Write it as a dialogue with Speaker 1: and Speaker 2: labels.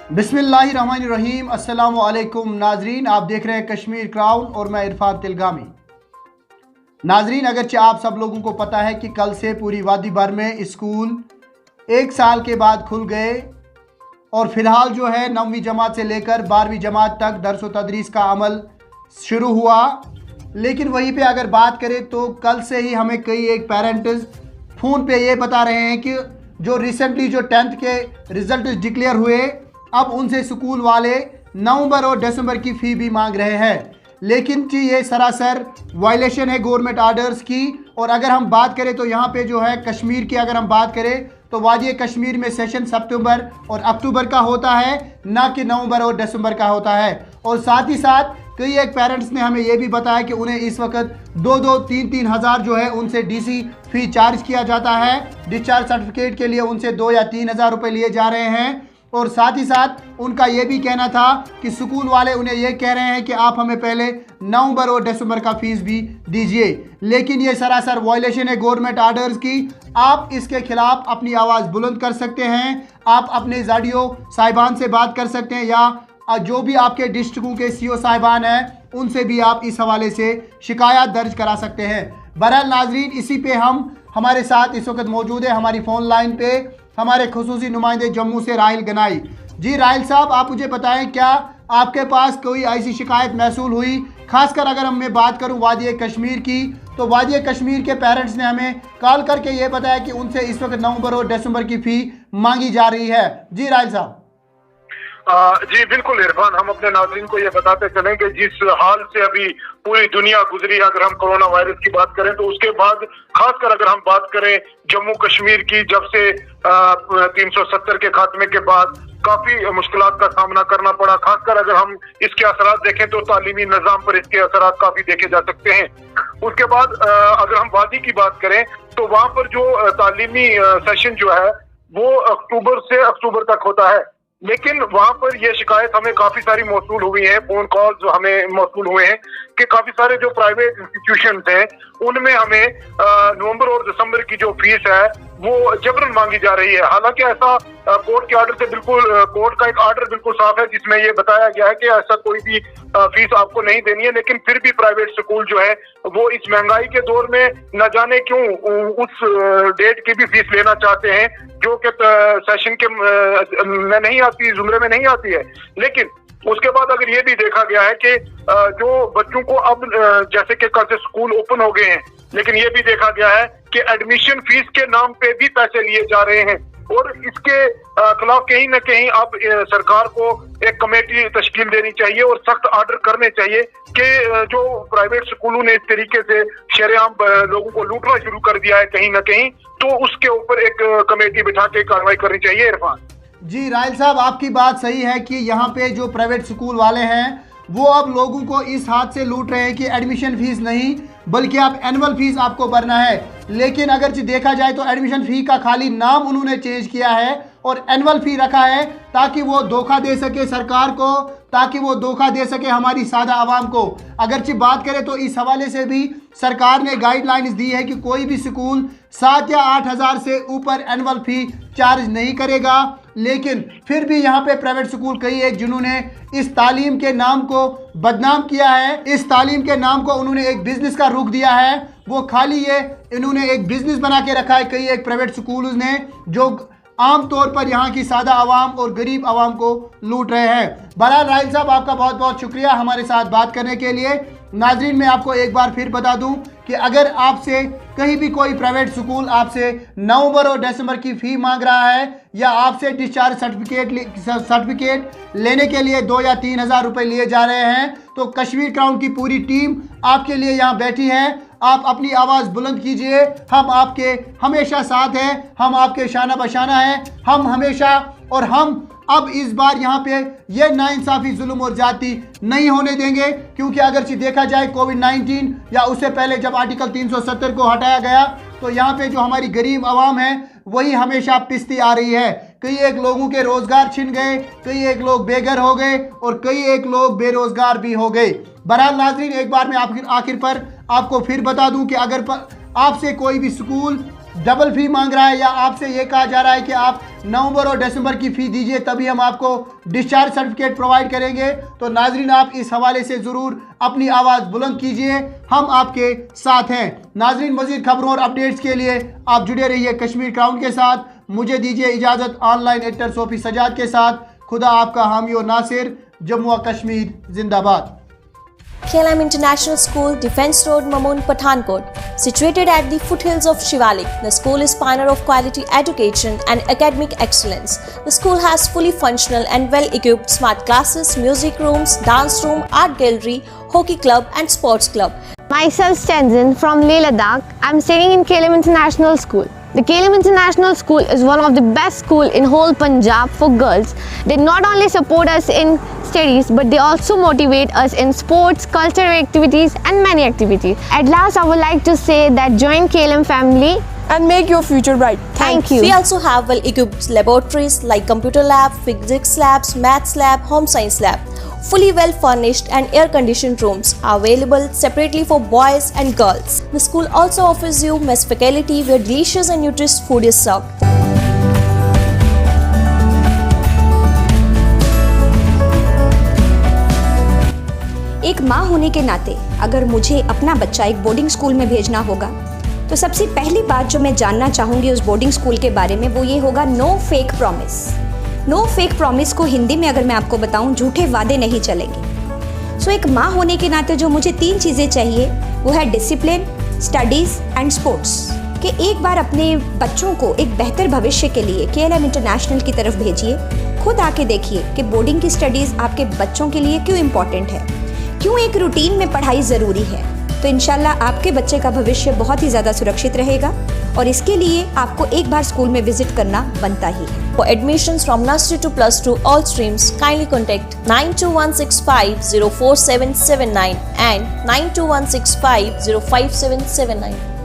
Speaker 1: बिस्मिल्लाहिर्रहमानिर्रहीम। अस्सलामुअलैकुम नाजरीन, आप देख रहे हैं कश्मीर क्राउन और मैं इरफान तिलगामी। नाजरीन, अगरचे आप सब लोगों को पता है कि कल से पूरी वादी भर में स्कूल 1 साल के बाद खुल गए और फ़िलहाल जो है 9वीं जमात से लेकर 12वीं जमात तक दर्स व तदरीस का अमल शुरू हुआ। लेकिन वहीं पे अगर बात करें तो कल से ही हमें कई एक पेरेंट्स फ़ोन पे ये बता रहे हैं कि जो रिसेंटली जो 10th के रिज़ल्ट डिक्लेयर हुए, अब उनसे स्कूल वाले नवंबर और दिसंबर की फ़ी भी मांग रहे हैं। लेकिन जी ये सरासर वायलेशन है गवर्नमेंट आर्डर्स की। और अगर हम बात करें तो यहाँ पे जो है कश्मीर की अगर हम बात करें तो वादी कश्मीर में सेशन सितंबर और अक्टूबर का होता है, ना कि नवंबर और दिसंबर का होता है। और साथ ही साथ कई एक पेरेंट्स ने हमें ये भी बताया कि उन्हें इस वक्त 2-3 हज़ार जो है उनसे डीसी फ़ी चार्ज किया जाता है। डिस्चार्ज सर्टिफिकेट के लिए उनसे 2 या 3 हज़ार रुपये लिए जा रहे हैं। और साथ ही साथ उनका ये भी कहना था कि स्कूल वाले उन्हें ये कह रहे हैं कि आप हमें पहले नवंबर और दिसंबर का फ़ीस भी दीजिए। लेकिन ये सरासर वायलेशन है गवर्नमेंट आर्डर्स की। आप इसके खिलाफ अपनी आवाज़ बुलंद कर सकते हैं। आप अपने ज़ाडियो साहिबान से बात कर सकते हैं या जो भी आपके डिस्ट्रिक्टों के सीओ साहिबान हैं उनसे भी आप इस हवाले से शिकायत दर्ज करा सकते हैं। बहरहाल नाजरीन, इसी पे हमारे साथ इस वक्त मौजूद है हमारी फ़ोन लाइन पे हमारे खुसूसी नुमाइंदे जम्मू से राहिल गनाई। जी राहिल साहब, आप मुझे बताएं, क्या आपके पास कोई ऐसी शिकायत महसूल हुई? खासकर अगर मैं बात करूं वादी कश्मीर की, तो वादी कश्मीर के पेरेंट्स ने हमें कॉल करके ये बताया कि उनसे इस वक्त नवंबर और दिसंबर की फ़ी मांगी जा रही है। जी राहिल साहब।
Speaker 2: जी बिल्कुल इरफान, हम अपने नाज़रीन को ये बताते चलें कि जिस हाल से अभी पूरी दुनिया गुजरी है, अगर हम कोरोना वायरस की बात करें तो उसके बाद खासकर अगर हम बात करें जम्मू कश्मीर की, जब से 370 के खात्मे के बाद काफी मुश्किलात का सामना करना पड़ा। खासकर अगर हम इसके असरात देखें तो तालीमी निजाम पर इसके असरात काफी देखे जा सकते हैं। उसके बाद अगर हम वादी की बात करें तो वहां पर जो तालीमी सेशन जो है वो अक्टूबर से अक्टूबर तक होता है। लेकिन वहां पर यह शिकायत हमें काफी सारी मौसूल हुई है, फोन कॉल जो हमें मौसूल हुए हैं कि काफी सारे जो प्राइवेट इंस्टीट्यूशन हैं उनमें हमें नवंबर और दिसंबर की जो फीस है वो जबरन मांगी जा रही है। हालांकि ऐसा कोर्ट के आर्डर से बिल्कुल, कोर्ट का एक आर्डर बिल्कुल साफ है जिसमें ये बताया गया है कि ऐसा कोई भी फीस आपको नहीं देनी है। लेकिन फिर भी प्राइवेट स्कूल जो है वो इस महंगाई के दौर में न जाने क्यों उस डेट की भी फीस लेना चाहते हैं जो कि सेशन के में नहीं आती, जुमरे में नहीं आती है। लेकिन उसके बाद अगर ये भी देखा गया है कि जो बच्चों को अब जैसे कि कल से स्कूल ओपन हो गए हैं, लेकिन ये भी देखा गया है कि एडमिशन फीस के नाम पे भी पैसे लिए जा रहे हैं। और इसके खिलाफ कहीं ना कहीं अब सरकार को एक कमेटी तश्कील देनी चाहिए और सख्त आर्डर करने चाहिए कि जो प्राइवेट स्कूलों ने इस तरीके से शरेआम लोगों को लूटना शुरू कर दिया है कहीं ना कहीं, तो उसके ऊपर एक कमेटी बिठा के कार्रवाई करनी चाहिए। इरफान
Speaker 1: जी राहिल साहब, आपकी बात सही है कि यहाँ पे जो प्राइवेट स्कूल वाले हैं वो अब लोगों को इस हाथ से लूट रहे हैं कि एडमिशन फीस नहीं बल्कि आप एनुअल फीस आपको भरना है। लेकिन अगर देखा जाए तो एडमिशन फ़ी का खाली नाम उन्होंने चेंज किया है और एनुअल फ़ी रखा है ताकि वो धोखा दे सके सरकार को, ताकि वो धोखा दे सके हमारी सादा आवाम को। अगरचे बात करें तो इस हवाले से भी सरकार ने गाइडलाइंस दी है कि कोई भी स्कूल 7 या 8 हज़ार से ऊपर एनुअल फ़ी चार्ज नहीं करेगा। लेकिन फिर भी यहाँ पे प्राइवेट स्कूल कई एक जिन्होंने इस तालीम के नाम को बदनाम किया है, इस तालीम के नाम को उन्होंने एक बिजनेस का रुख दिया है। वो खाली ये इन्होंने एक बिजनेस बना के रखा है कई एक प्राइवेट स्कूल ने, जो आम तौर पर यहाँ की सादा आवाम और गरीब आवाम को लूट रहे हैं। बहरहाल राहिल साहब, आपका बहुत बहुत शुक्रिया हमारे साथ बात करने के लिए। नाजरीन, मैं आपको एक बार फिर बता दूं कि अगर आपसे कहीं भी कोई प्राइवेट स्कूल आपसे नवंबर और दिसंबर की फ़ी मांग रहा है या आपसे डिस्चार्ज सर्टिफिकेट लेने के लिए 2 या 3 हज़ार रुपये लिए जा रहे हैं, तो कश्मीर क्राउन की पूरी टीम आपके लिए यहाँ बैठी है। आप अपनी आवाज़ बुलंद कीजिए, हम आपके हमेशा साथ हैं, हम आपके शाना बशाना हैं, हम हमेशा। और हम अब इस बार यहाँ पे ये नाइंसाफ़ी, जुल्म और जाति नहीं होने देंगे, क्योंकि अगर देखा जाए कोविड-19 या उससे पहले जब आर्टिकल 370 को हटाया गया तो यहाँ पे जो हमारी गरीब आवाम है वही हमेशा पिसती आ रही है। कई एक लोगों के रोज़गार छिन गए, कई एक लोग बेघर हो गए और कई एक लोग बेरोज़गार भी हो गए। बहरहाल नाज़रीन, एक बार मैं आखिर पर आपको फिर बता दूं कि अगर आपसे कोई भी स्कूल डबल फी मांग रहा है या आपसे ये कहा जा रहा है कि आप नवंबर और दिसंबर की फ़ी दीजिए तभी हम आपको डिस्चार्ज सर्टिफिकेट प्रोवाइड करेंगे, तो नाजरीन आप इस हवाले से ज़रूर अपनी आवाज़ बुलंद कीजिए, हम आपके साथ हैं। नाजरीन मज़ीद खबरों और अपडेट्स के लिए आप जुड़े रहिए कश्मीर क्राउन के साथ। मुझे दीजिए इजाज़त ऑनलाइन एडिटर सोफी सजाद के साथ। खुदा आपका हामी और नासिर। जम्मू और कश्मीर जिंदाबाद।
Speaker 3: KLM International School, Defence Road, Mamoon, Pathankot. Situated at the foothills of Shivalik, the school is pioneer of quality education and academic excellence. The school has fully functional and well-equipped smart classes, music rooms, dance room, art gallery, hockey club and sports club.
Speaker 4: Myself Stanzin from Leh Ladakh. I'm studying in KLM International School. The KLM International School is one of the best schools in whole Punjab for girls. They not only support us in studies but they also motivate us in sports, cultural activities and many activities. At last I would like to say that join KLM family
Speaker 5: and make your future bright.
Speaker 4: Thank you.
Speaker 3: We also have well-equipped laboratories like computer lab, physics labs, maths lab, home science lab. Fully well-furnished and air-conditioned rooms are available separately for boys and girls. The school also offers you mess faculty where delicious and nutritious food is served.
Speaker 6: एक माँ होने के नाते अगर मुझे अपना बच्चा एक बोर्डिंग स्कूल में भेजना होगा तो सबसे पहली बात जो मैं जानना चाहूँगी उस बोर्डिंग स्कूल के बारे में वो ये होगा no fake promise. No fake promise को हिंदी में अगर मैं आपको बताऊँ, झूठे वादे नहीं चलेंगे। सो एक माँ होने के नाते जो मुझे 3 चीज़ें चाहिए वो है डिसिप्लिन, स्टडीज़ एंड स्पोर्ट्स। कि एक बार अपने बच्चों को एक बेहतर भविष्य के लिए KLM इंटरनेशनल की तरफ भेजिए। खुद आके देखिए कि बोर्डिंग की स्टडीज़ आपके बच्चों के लिए क्यों इम्पॉर्टेंट है, क्यों एक रूटीन में पढ़ाई ज़रूरी है। तो इंशाल्लाह आपके बच्चे का भविष्य बहुत ही ज़्यादा सुरक्षित रहेगा और इसके लिए आपको एक बार स्कूल में विजिट करना बनता ही है।
Speaker 3: For admissions from nursery to +2 all streams, kindly contact 92165 04779 and 92165 05779.